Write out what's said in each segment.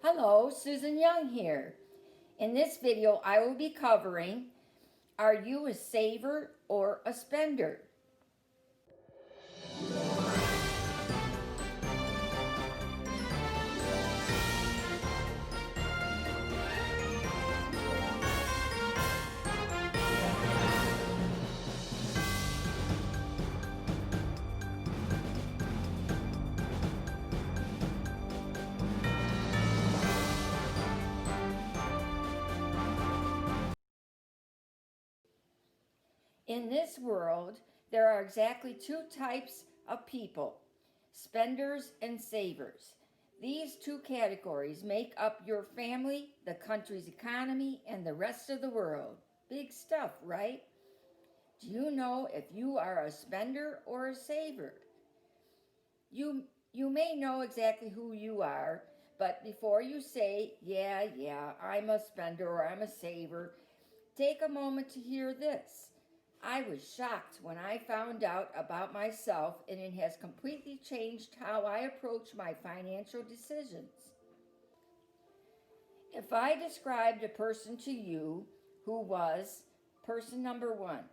Hello, Susan Young here. In this video, I will be covering, are you a saver or a spender? In this world, there are exactly two types of people, spenders and savers. These two categories make up your family, the country's economy, and the rest of the world. Big stuff, right? Do you know if you are a spender or a saver? You, you may know exactly who you are, but before you say, yeah, I'm a spender or I'm a saver, take a moment to hear this. I was shocked when I found out about myself, and it has completely changed how I approach my financial decisions. If I described a person to you who was person number one,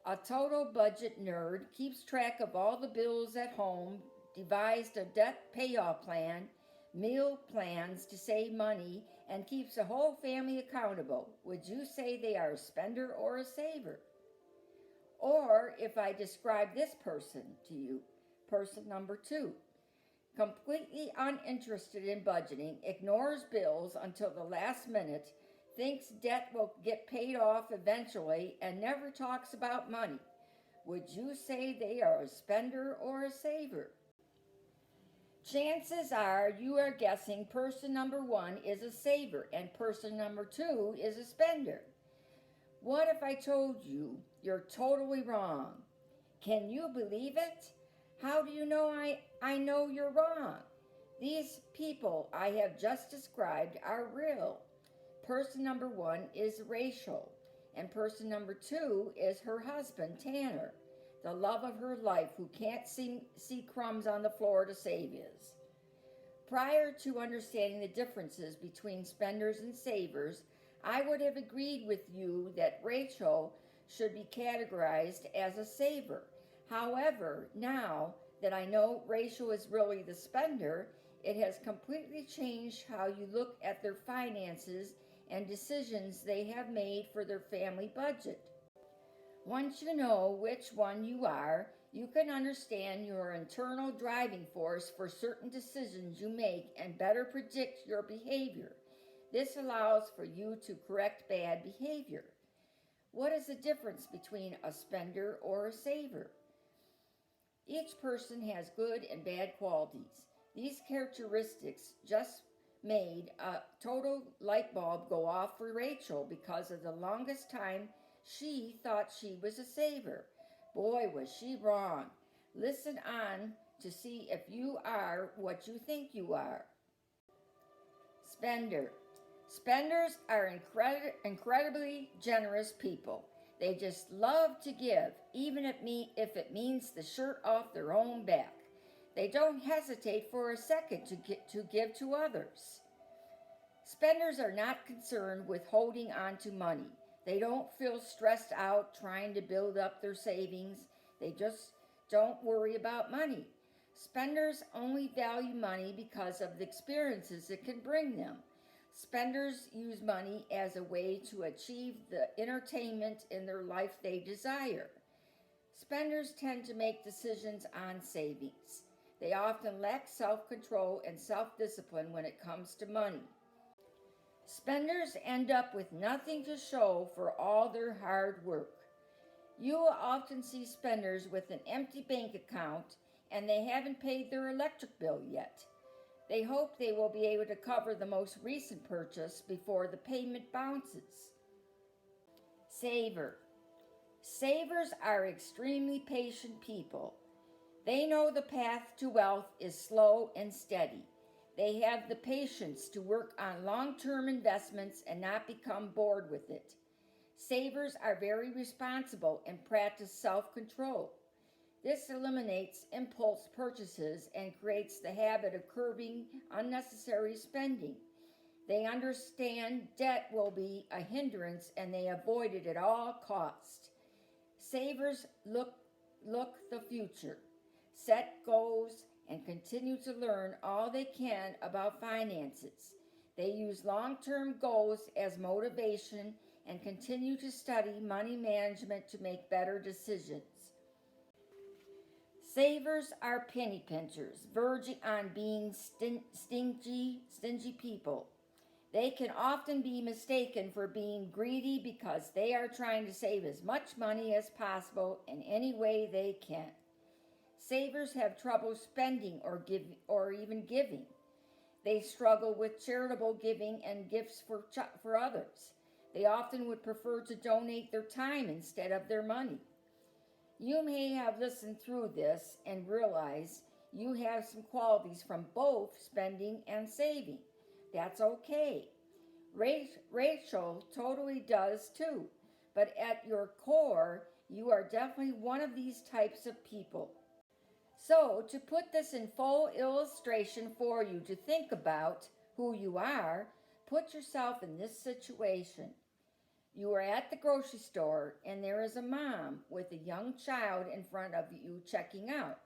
a total budget nerd, keeps track of all the bills at home, devised a debt payoff plan, meal plans to save money, and keeps the whole family accountable, would you say they are a spender or a saver? Or if I describe this person to you, person number two, completely uninterested in budgeting, ignores bills until the last minute, thinks debt will get paid off eventually, and never talks about money, would you say they are a spender or a saver? Chances are you are guessing person number one is a saver and person number two is a spender. What if I told you you're totally wrong? Can you believe it? How do you know I know you're wrong? These people I have just described are real. Person number one is Rachel, and person number two is her husband, Tanner, the love of her life who can't see crumbs on the floor to save his. Prior to understanding the differences between spenders and savers, I would have agreed with you that Rachel should be categorized as a saver. However, now that I know Rachel is really the spender, it has completely changed how you look at their finances and decisions they have made for their family budget. Once you know which one you are, you can understand your internal driving force for certain decisions you make and better predict your behavior. This allows for you to correct bad behavior. What is the difference between a spender or a saver? Each person has good and bad qualities. These characteristics just made a total light bulb go off for Rachel because of the longest time she thought she was a saver. Boy, was she wrong. Listen on to see if you are what you think you are. Spender. Spenders are incredibly generous people. They just love to give, even if it means the shirt off their own back. They don't hesitate for a second to give to others. Spenders are not concerned with holding on to money. They don't feel stressed out trying to build up their savings. They just don't worry about money. Spenders only value money because of the experiences it can bring them. Spenders use money as a way to achieve the entertainment in their life they desire. Spenders tend to make decisions on savings. They often lack self-control and self-discipline when it comes to money. Spenders end up with nothing to show for all their hard work. You will often see spenders with an empty bank account and they haven't paid their electric bill yet. They hope they will be able to cover the most recent purchase before the payment bounces. Saver. Savers are extremely patient people. They know the path to wealth is slow and steady. They have the patience to work on long-term investments and not become bored with it. Savers are very responsible and practice self-control. This eliminates impulse purchases and creates the habit of curbing unnecessary spending. They understand debt will be a hindrance and they avoid it at all costs. Savers look the future, set goals, and continue to learn all they can about finances. They use long-term goals as motivation and continue to study money management to make better decisions. Savers are penny pinchers, verging on being stingy people. They can often be mistaken for being greedy because they are trying to save as much money as possible in any way they can. Savers have trouble spending or even giving. They struggle with charitable giving and gifts for others. They often would prefer to donate their time instead of their money. You may have listened through this and realize you have some qualities from both spending and saving. That's okay. Rachel totally does too. But at your core, you are definitely one of these types of people. So, to put this in full illustration for you to think about who you are, put yourself in this situation. You are at the grocery store and there is a mom with a young child in front of you checking out.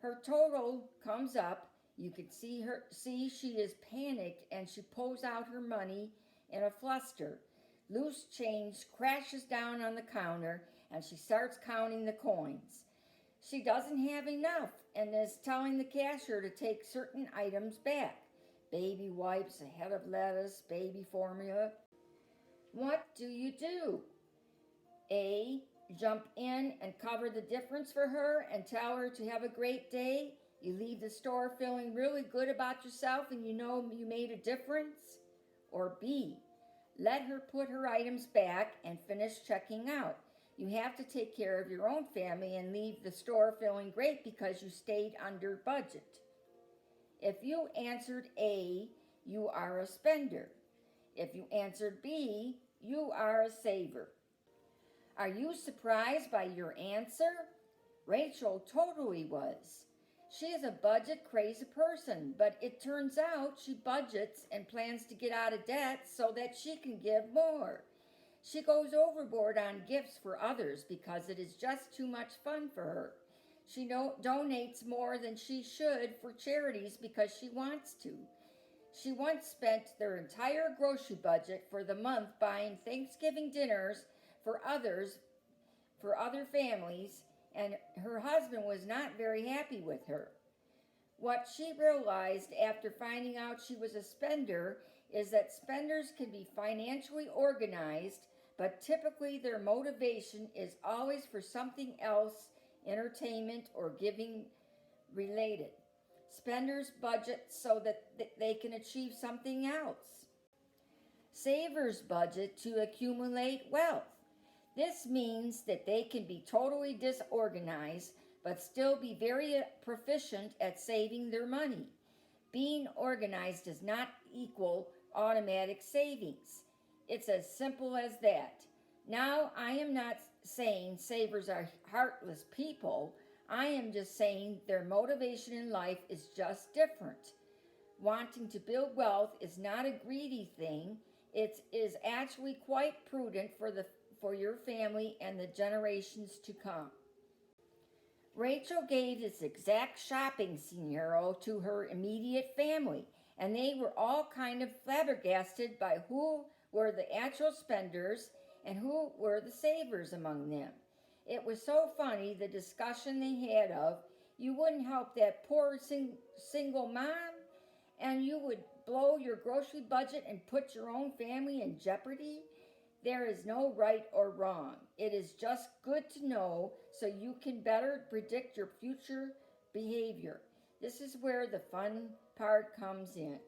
Her total comes up. You can see she is panicked and she pulls out her money in a fluster. Loose change crashes down on the counter and she starts counting the coins. She doesn't have enough and is telling the cashier to take certain items back. Baby wipes, a head of lettuce, baby formula. What do? A. Jump in and cover the difference for her and tell her to have a great day. You leave the store feeling really good about yourself and you know you made a difference. Or B. Let her put her items back and finish checking out. You have to take care of your own family and leave the store feeling great because you stayed under budget. If you answered A, you are a spender. If you answered B, you are a saver. Are you surprised by your answer? Rachel totally was. She is a budget-crazy person, but it turns out she budgets and plans to get out of debt so that she can give more. She goes overboard on gifts for others because it is just too much fun for her. She donates more than she should for charities because she wants to. She once spent their entire grocery budget for the month buying Thanksgiving dinners for other families, and her husband was not very happy with her. What she realized after finding out she was a spender is that spenders can be financially organized, but typically their motivation is always for something else, entertainment or giving related. Spenders budget so that they can achieve something else. Savers budget to accumulate wealth. This means that they can be totally disorganized but still be very proficient at saving their money. Being organized does not equal automatic savings. It's as simple as that. Now, I am not saying savers are heartless people. I am just saying their motivation in life is just different. Wanting to build wealth is not a greedy thing. It is actually quite prudent for your family and the generations to come. Rachel gave this exact shopping scenario to her immediate family, and they were all kind of flabbergasted by who were the actual spenders and who were the savers among them. It was so funny, the discussion they had of, you wouldn't help that poor single mom, and you would blow your grocery budget and put your own family in jeopardy. There is no right or wrong. It is just good to know so you can better predict your future behavior. This is where the fun part comes in.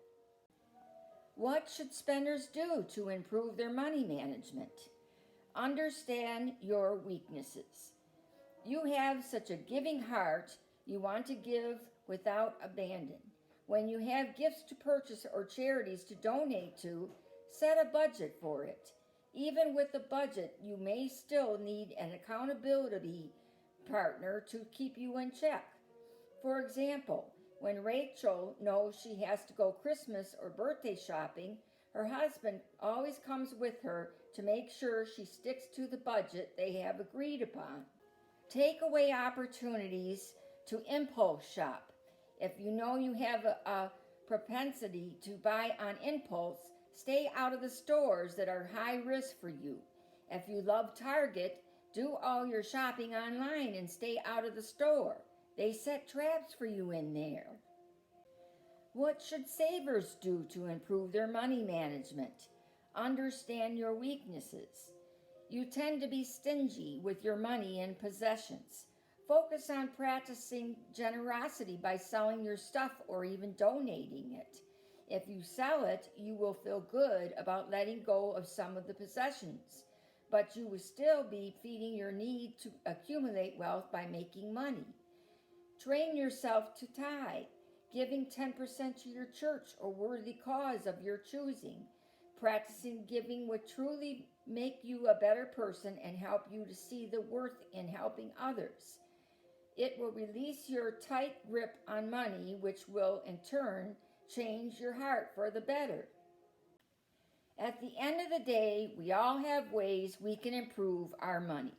What should spenders do to improve their money management? Understand your weaknesses. You have such a giving heart, you want to give without abandon. When you have gifts to purchase or charities to donate to, set a budget for it. Even with a budget, you may still need an accountability partner to keep you in check. For example, when Rachel knows she has to go Christmas or birthday shopping, Her husband always comes with her to make sure she sticks to the budget they have agreed upon. Take away opportunities to impulse shop. If you know you have a propensity to buy on impulse, stay out of the stores that are high risk for you. If you love Target, do all your shopping online and stay out of the store. They set traps for you in there. What should savers do to improve their money management? Understand your weaknesses. You tend to be stingy with your money and possessions. Focus on practicing generosity by selling your stuff or even donating it. If you sell it, you will feel good about letting go of some of the possessions, but you will still be feeding your need to accumulate wealth by making money. Train yourself to tithe, giving 10% to your church or worthy cause of your choosing. Practicing giving will truly make you a better person and help you to see the worth in helping others. It will release your tight grip on money, which will in turn change your heart for the better. At the end of the day, we all have ways we can improve our money.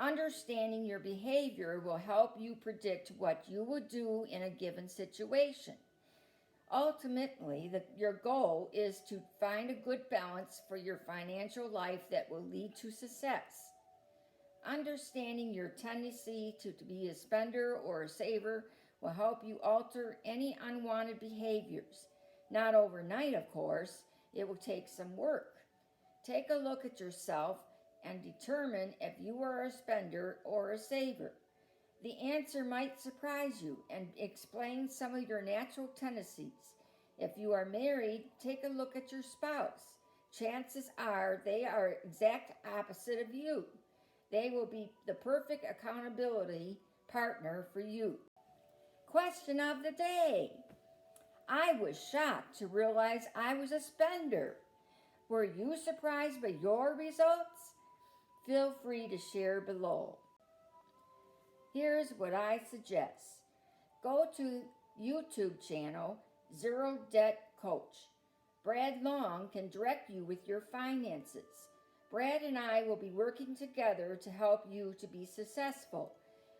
Understanding your behavior will help you predict what you will do in a given situation. Ultimately, your goal is to find a good balance for your financial life that will lead to success. Understanding your tendency to be a spender or a saver will help you alter any unwanted behaviors. Not overnight, of course. It will take some work. Take a look at yourself and determine if you are a spender or a saver. The answer might surprise you and explain some of your natural tendencies. If you are married, take a look at your spouse. Chances are they are exact opposite of you. They will be the perfect accountability partner for you. Question of the day. I was shocked to realize I was a spender. Were you surprised by your results? Feel free to share below. Here's what I suggest. Go to YouTube channel Zero Debt Coach. Brad Long can direct you with your finances. Brad and I will be working together to help you to be successful.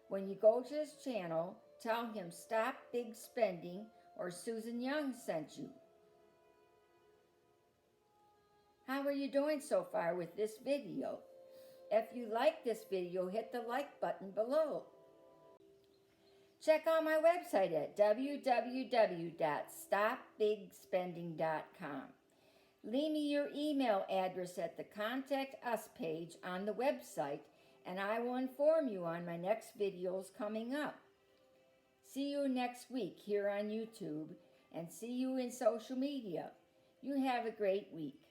When you go to his channel, tell him Stop Big Spending or Susan Young sent you. How are you doing so far with this video? If you like this video, hit the like button below. Check out my website at www.stopbigspending.com. Leave me your email address at the Contact Us page on the website, and I will inform you on my next videos coming up. See you next week here on YouTube, and see you in social media. You have a great week.